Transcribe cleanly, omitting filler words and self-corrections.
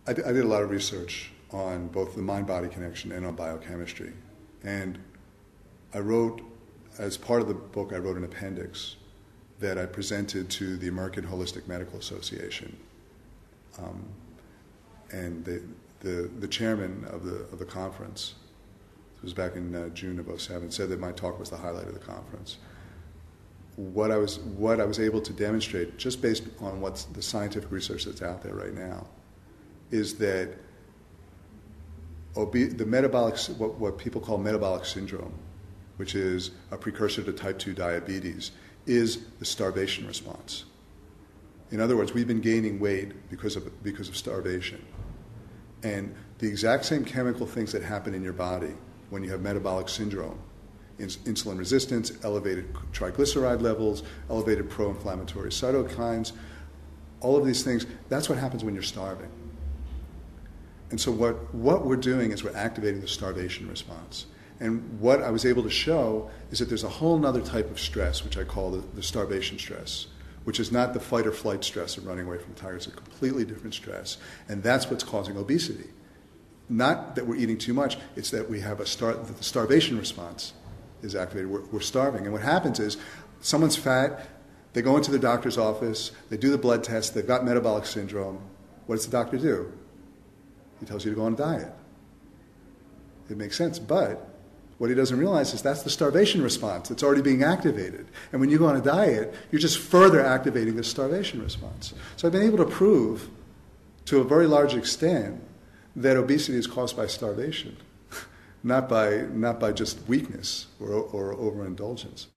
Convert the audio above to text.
I did a lot of research on both the mind-body connection and on biochemistry. And I wrote, as part of the book, I wrote an appendix that I presented to the American Holistic Medical Association. And the chairman of the conference, it was back in June of 2007, said that my talk was the highlight of the conference. What I was able to demonstrate, just based on what's the scientific research that's out there right now, is that the metabolic, what people call metabolic syndrome, which is a precursor to type 2 diabetes, is the starvation response. In other words, we've been gaining weight because of starvation. And the exact same chemical things that happen in your body when you have metabolic syndrome, insulin resistance, elevated triglyceride levels, elevated pro-inflammatory cytokines, all of these things, that's what happens when you're starving. And so what we're doing is we're activating the starvation response. And what I was able to show is that there's a whole other type of stress, which I call the starvation stress, which is not the fight or flight stress of running away from a tiger. It's a completely different stress. And that's what's causing obesity. Not that we're eating too much, it's that we have that the starvation response is activated. We're starving. And what happens is someone's fat, they go into the doctor's office, they do the blood test, they've got metabolic syndrome. What does the doctor do? He tells you to go on a diet. It makes sense, but what he doesn't realize is that's the starvation response. It's already being activated. And when you go on a diet, you're just further activating the starvation response. So I've been able to prove, to a very large extent, that obesity is caused by starvation, not by just weakness or overindulgence.